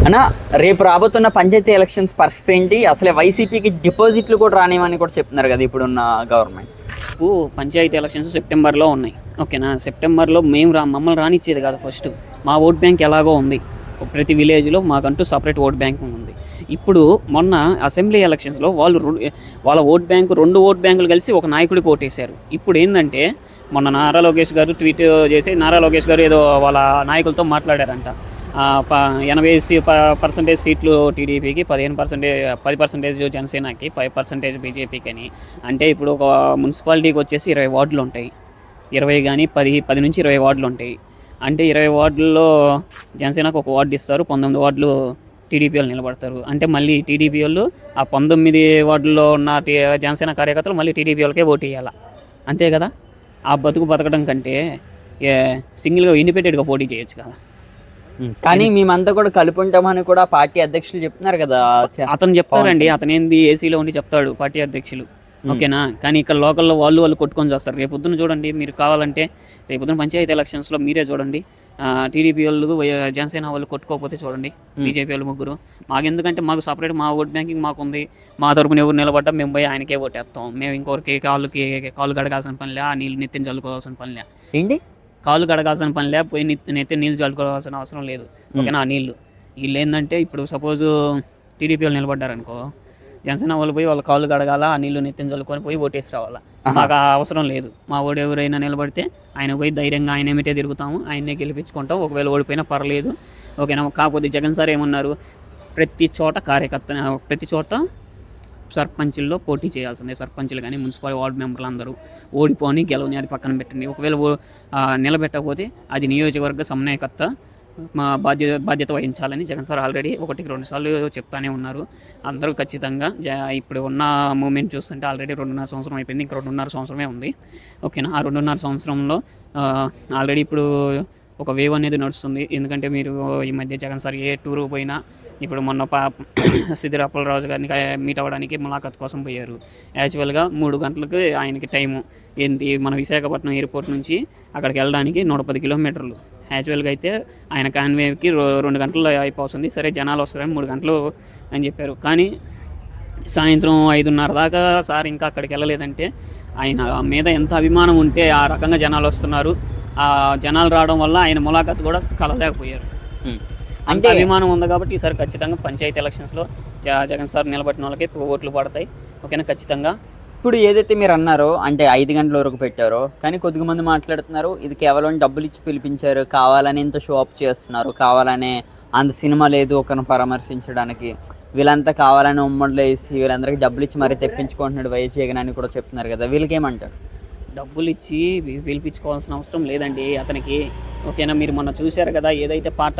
అన్నా రేపు రాబోతున్న పంచాయతీ ఎలక్షన్స్ పరిస్థితి ఏంటి? అసలే వైసీపీకి డిపాజిట్లు కూడా రానివని కూడా చెప్తున్నారు కదా ఇప్పుడున్న గవర్నమెంట్. పంచాయతీ ఎలక్షన్స్ సెప్టెంబర్లో ఉన్నాయి. ఓకేనా, సెప్టెంబర్లో మమ్మల్ని రానిచ్చేది కాదు. ఫస్ట్ మా ఓట్ బ్యాంక్ ఎలాగో ఉంది, ప్రతి విలేజ్లో మాకంటూ సపరేట్ ఓట్ బ్యాంక్ ఉంది. ఇప్పుడు మొన్న అసెంబ్లీ ఎలక్షన్స్లో వాళ్ళ ఓట్ బ్యాంకు 2 ఓట్ బ్యాంకులు కలిసి ఒక నాయకుడికి ఓటేశారు. ఇప్పుడు ఏంటంటే మొన్న నారా లోకేష్ గారు ట్వీట్ చేసి నారా లోకేష్ గారు ఏదో వాళ్ళ నాయకులతో మాట్లాడారంట. 80% సీట్లు టీడీపీకి, 10% జనసేనకి, 5% బీజేపీకి అని. అంటే ఇప్పుడు ఒక మున్సిపాలిటీకి వచ్చేసి 20 వార్డులు ఉంటాయి. 20 కానీ 10 నుంచి 20 వార్డులు ఉంటాయి. అంటే 20 వార్డుల్లో జనసేనకు ఒక వార్డు ఇస్తారు, 19 వార్డులు టీడీపీ వాళ్ళు నిలబడతారు. అంటే మళ్ళీ టీడీపీ వాళ్ళు ఆ 19 వార్డుల్లో ఉన్న జనసేన కార్యకర్తలు మళ్ళీ టీడీపీ వాళ్ళకే ఓటు వేయాలి. అంతే కదా. ఆ బతకడం కంటే సింగిల్గా ఇండిపెండెంట్గా పోటీ చేయొచ్చు కదా. కానీ మేమంతా కూడా కలిపి ఉంటామని కూడా పార్టీ అధ్యక్షులు చెప్తున్నారు కదా. అతను చెప్తారండి, అతను ఏంది ఏసీలో ఉండి చెప్తాడు పార్టీ అధ్యక్షులు. ఓకేనా, కానీ ఇక్కడ లోకల్లో వాళ్ళు కొట్టుకొని చేస్తారు. రేపొద్దున చూడండి, మీరు కావాలంటే రేపొద్దున పంచాయతీ ఎలక్షన్స్లో మీరే చూడండి, టీడీపీ వాళ్ళు జనసేన వాళ్ళు కొట్టుకోకపోతే చూడండి, బీజేపీ వాళ్ళు ముగ్గురు. మాకెందుకంటే మాకు సపరేట్ మా ఓట్ బ్యాంకింగ్ మాకు ఉంది. మా తరపున ఎవరు నిలబడ్డా మేము పోయి ఆయనకే ఓటేస్తాం. మేము ఇంకొకరికి కాళ్ళు గడగాల్సిన పనిలే, ఆ నీళ్ళు నెత్తిని చల్లుకోవాల్సిన పనిలే. ఏంటి కాళ్ళు కడగాల్సిన పనిలే, పోయి నెత్తిని నీళ్ళు చల్లుకోవాల్సిన అవసరం లేదు. ఓకేనా, ఆ నీళ్ళు వీళ్ళు ఏంటంటే ఇప్పుడు సపోజు టీడీపీ వాళ్ళు నిలబడ్డారనుకో, జనసేన వాళ్ళు పోయి వాళ్ళ కాళ్ళు కడగాల, ఆ నీళ్ళు నెత్తిని చల్లుకొని పోయి ఓటేసి రావాలా. మాకు ఆ అవసరం లేదు. మా ఓడి ఎవరైనా నిలబడితే ఆయన పోయి ధైర్యంగా ఆయన ఏమిటే తిరుగుతాము, ఆయన్నే గెలిపించుకుంటాం. ఒకవేళ ఓడిపోయినా పర్లేదు. ఓకేనా, కాకపోతే జగన్ సార్ ఏమన్నారు, ప్రతి చోట సర్పంచుల్లో పోటీ చేయాల్సిందే. సర్పంచులు కానీ మున్సిపల్ వార్డు మెంబర్లు అందరూ ఓడిపోని గెలవని అది పక్కన పెట్టండి. ఒకవేళ నిలబెట్టకపోతే అది నియోజకవర్గ సమన్వయకర్త మా బాధ్యత వహించాలని జగన్ సార్ ఆల్రెడీ 1-2 సార్లు చెప్తానే ఉన్నారు. అందరూ ఖచ్చితంగా ఇప్పుడు ఉన్న మూమెంట్ చూస్తుంటే ఆల్రెడీ 2.5 సంవత్సరం అయిపోయింది, ఇంక 2.5 సంవత్సరమే ఉంది. ఓకేనా, ఆ 2.5 సంవత్సరంలో ఆల్రెడీ ఇప్పుడు ఒక వేవ్ అనేది నడుస్తుంది. ఎందుకంటే మీరు ఈ మధ్య జగన్ సార్ ఏ టూర్ పోయినా, ఇప్పుడు మొన్న సిద్దిర అప్పలరాజు గారిని మీట్ అవ్వడానికి ములాఖత్ కోసం పోయారు. యాక్చువల్గా 3 గంటలకు ఆయనకి టైము ఏంటి, మన విశాఖపట్నం ఎయిర్పోర్ట్ నుంచి అక్కడికి వెళ్ళడానికి 110 కిలోమీటర్లు. యాక్చువల్గా అయితే ఆయన కాన్వేకి 2 గంటల్లో అయిపోతుంది. సరే జనాలు వస్తారని 3 గంటలు అని చెప్పారు. కానీ సాయంత్రం 5:30 దాకా సార్ ఇంకా అక్కడికి వెళ్ళలేదంటే ఆయన మీద ఎంత అభిమానం ఉంటే ఆ రకంగా జనాలు వస్తున్నారు. ఆ జనాలు రావడం వల్ల ఆయన ములాఖత్ కూడా కలలేకపోయారు. అంటే అభిమానం ఉంది కాబట్టి ఈసారి ఖచ్చితంగా పంచాయతీ ఎలక్షన్స్లో జగన్ సార్ నిలబడిన వాళ్ళకి ఓట్లు పడతాయి. ఓకేనా, ఖచ్చితంగా. ఇప్పుడు ఏదైతే మీరు అన్నారో, అంటే 5 గంటల వరకు పెట్టారో, కానీ కొద్దిగా మంది మాట్లాడుతున్నారు ఇది కేవలం డబ్బులు ఇచ్చి పిలిపించారు, కావాలని ఇంత షో అప్ చేస్తున్నారు, కావాలనే అంత సినిమా లేదు ఒకరిని పరామర్శించడానికి, వీళ్ళంతా కావాలని ఉమ్మడిలో వేసి వీళ్ళందరికీ డబ్బులు ఇచ్చి మరీ తెప్పించుకుంటున్నాడు వైఎస్ జగన్ అని కూడా చెప్తున్నారు కదా. వీళ్ళకి ఏమంటారు? డబ్బులు ఇచ్చి పిలిపించుకోవాల్సిన అవసరం లేదండి అతనికి. ఓకేనా, మీరు మొన్న చూశారు కదా, ఏదైతే పాట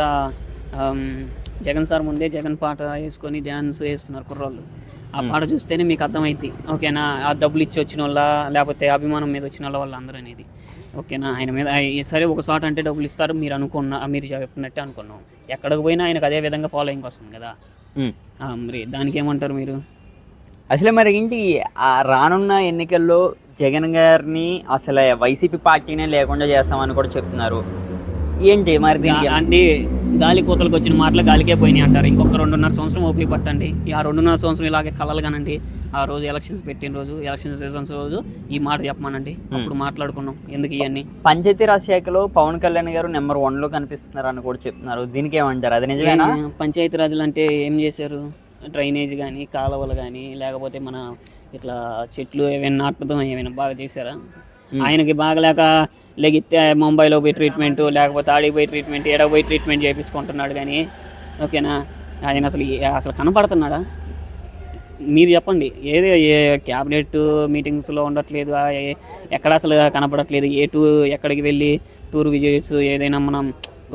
జగన్ సార్ ముందే జగన్ పాట వేసుకొని డ్యాన్స్ వేస్తున్నారు కుర్రోళ్ళు. ఆ పాట చూస్తేనే మీకు అర్థమైంది. ఓకేనా, ఆ డబ్బులు ఇచ్చి వచ్చిన వాళ్ళ లేకపోతే అభిమానం మీద వచ్చిన వాళ్ళ అందరూ అనేది. ఓకేనా, ఆయన మీద సరే ఒక చోట అంటే డబ్బులు ఇస్తారు మీరు చెప్పినట్టే అనుకున్నాం. ఎక్కడికి పోయినా ఆయనకు అదే విధంగా ఫాలోయింగ్ వస్తుంది కదా. మరి దానికి ఏమంటారు మీరు? అసలు మరి ఏంటి రానున్న ఎన్నికల్లో జగన్ గారిని అసలు వైసీపీ పార్టీనే లేకుండా చేస్తామని కూడా చెప్తున్నారు. ఏంటి మరి అంటే గాలి కోతలకు వచ్చిన మాటలు గాలికే పోయినాయి అంటారు. ఇంకొక 2.5 సంవత్సరం ఓపిక పట్టండి. ఆ 2.5 సంవత్సరం ఇలాగే కలలు కానండి. ఆ రోజు ఎలక్షన్స్ పెట్టిన రోజు, ఎలక్షన్ సీజన్స్ రోజు ఈ మాట చెప్పమానండి, అప్పుడు మాట్లాడుకున్నాం. ఎందుకు ఇవన్నీ? పంచాయతీరాజ్ శాఖలో పవన్ కళ్యాణ్ గారు నెంబర్ 1లో కనిపిస్తున్నారు అని కూడా చెప్తున్నారు. దీనికి ఏమంటారు? అది నిజమేనా? పంచాయతీరాజులు అంటే ఏం చేశారు? డ్రైనేజ్ కానీ, కాలువలు కానీ, లేకపోతే మన ఇట్లా చెట్లు ఏమైనా నాటడం ఏమైనా బాగా చేశారా? ఆయనకి బాగలేక లెగితే ముంబైలో పోయి ట్రీట్మెంట్, లేకపోతే ఆడికి పోయి ట్రీట్మెంట్, ఏడకు పోయి ట్రీట్మెంట్ చేయించుకుంటున్నాడు. కానీ ఓకేనా, ఆయన అసలు కనపడుతున్నాడా? మీరు చెప్పండి. ఏ క్యాబినెట్ మీటింగ్స్లో ఉండట్లేదు, ఎక్కడ అసలు కనపడట్లేదు. ఎక్కడికి వెళ్ళి టూర్ విజిట్స్ ఏదైనా మనం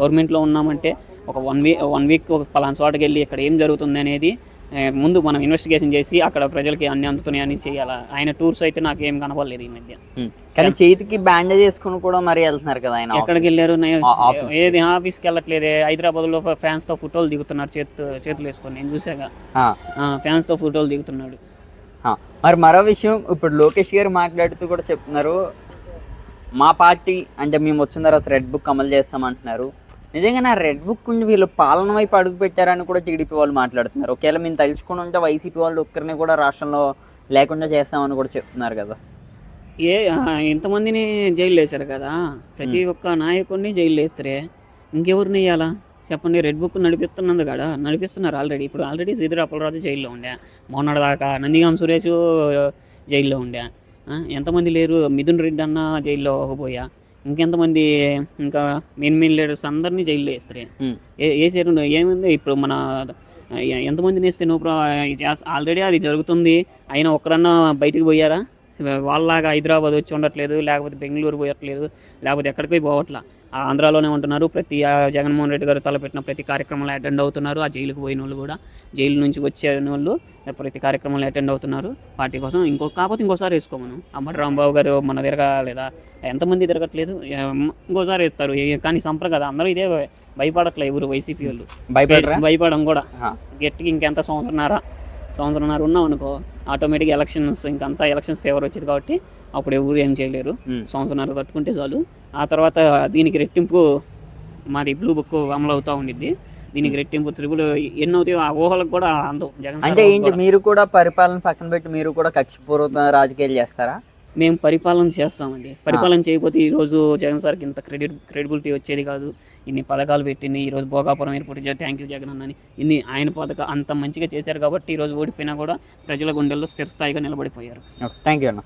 గవర్నమెంట్లో ఉన్నామంటే ఒక వన్ వీక్ ఒక పలానా చోటకి వెళ్ళి ఇక్కడ ఏం జరుగుతుంది అనేది ముందు మనం ఇన్వెస్టిగేషన్ చేసి అక్కడ ప్రజలకి అన్ని అందుతున్నాయని చేయాలా. ఆయన టూర్స్ అయితే నాకు ఏం కనపడలేదు ఈ మధ్య. కానీ చేతికి బ్యాండేజ్ చేసుకుని కూడా మరి వెళ్తున్నారు కదా ఆయన. ఎక్కడికి వెళ్ళారు? ఏది ఆఫీస్కి వెళ్ళట్లేదే. హైదరాబాద్లో ఫ్యాన్స్తో ఫోటోలు దిగుతున్నారు, చేతులు వేసుకొని. నేను చూసాగా ఫ్యాన్స్తో ఫోటోలు దిగుతున్నాడు. మరి మరో విషయం, ఇప్పుడు లోకేష్ గారు మాట్లాడుతూ కూడా చెప్తున్నారు, మా పార్టీ అంటే మేము వచ్చిన తర్వాత రెడ్ బుక్ అమలు చేస్తామంటున్నారు. నిజంగా నా రెడ్ బుక్ ఉండి వీళ్ళు పాలన వైపు అడుగు పెట్టారని కూడా టీడీపీ వాళ్ళు మాట్లాడుతున్నారు. ఒకవేళ మేము తలుచుకుని ఉంటే వైసీపీ వాళ్ళు ఒక్కరిని కూడా రాష్ట్రంలో లేకుండా చేస్తామని కూడా చెప్తున్నారు కదా. ఇంతమందిని జైలు వేశారు కదా, ప్రతి ఒక్క నాయకుడిని జైలు వేస్తారే, ఇంకెవరిని వేయాలా చెప్పండి. రెడ్ బుక్ నడిపిస్తున్నందు కాడ నడిపిస్తున్నారు ఆల్రెడీ. ఇప్పుడు ఆల్రెడీ సీదిరి అప్పలరాజు జైల్లో ఉండే, మొన్నటిదాకా నందిగాం సురేష్ జైల్లో ఉండే, ఎంతమంది లేరు, మిథున్ రెడ్డి అన్న జైల్లో పోయా, ఇంకెంతమంది, ఇంకా మెయిన్ లీడర్స్ అందరినీ జైల్లో వేస్తారు. వేసారు ఏముంది ఇప్పుడు మన ఎంతమందిని వేస్తే ఆల్రెడీ అది జరుగుతుంది. అయినా ఒక్కరన్నా బయటికి పోయారా? వాళ్ళలాగా హైదరాబాద్ వచ్చి ఉండట్లేదు, లేకపోతే బెంగళూరు పోయట్లేదు, లేకపోతే ఎక్కడికి పోవట్లా, ఆంధ్రాలోనే ఉంటున్నారు. ప్రతి జగన్మోహన్ రెడ్డి గారు తలపెట్టిన ప్రతి కార్యక్రమంలో అటెండ్ అవుతున్నారు. ఆ జైలుకు పోయిన వాళ్ళు కూడా, జైలు నుంచి వచ్చే వాళ్ళు ప్రతి కార్యక్రమంలో అటెండ్ అవుతున్నారు పార్టీ కోసం. కాకపోతే ఇంకోసారి వేసుకోమను. అమ్మటి రాంబాబు గారు మన తిరగలేదా? ఎంతమంది తిరగట్లేదు, ఇంకోసారి వేస్తారు. కానీ సంప్రదాయం కదా, అందరూ ఇదే భయపడట్లేదు. ఎవరు వైసీపీ వాళ్ళు భయపడడం కూడా గట్టిగా ఇంకెంత సంవత్సరంన్నర ఉన్నాం అనుకో, ఆటోమేటిక్గా ఎలక్షన్స్, ఇంకంతా ఎలక్షన్స్ ఫేవర్ వచ్చేది కాబట్టి అప్పుడు ఎవరు ఏం చేయలేరు. సంవత్సరంన్నర తట్టుకుంటే చాలు. ఆ తర్వాత దీనికి రెట్టింపు మాది బ్లూ బుక్ అమలు అవుతూ ఉండిద్ది. దీనికి రెట్టింపు త్రిబుల్ ఎన్ని అవుతాయో ఆ ఊహలకు కూడా అందవు. జగన్ అంటే ఏంటి, మీరు కూడా పరిపాలన పక్కన పెట్టి మీరు కూడా కక్షపూర్వక రాజకీయాలు చేస్తారా? మేము పరిపాలన చేస్తామండి. పరిపాలన చేయకపోతే ఈరోజు జగన్ సార్కి ఇంత క్రెడిబిలిటీ వచ్చేది కాదు. ఇన్ని పథకాలు పెట్టింది, ఈరోజు Bhogapuram airport thank you Jagan అన్నని ఇన్ని ఆయన పథకం అంత మంచిగా చేశారు కాబట్టి ఈరోజు ఓడిపోయినా కూడా ప్రజల గుండెల్లో స్థిరస్థాయిగా నిలబడిపోయారు. థ్యాంక్ యూ అన్న.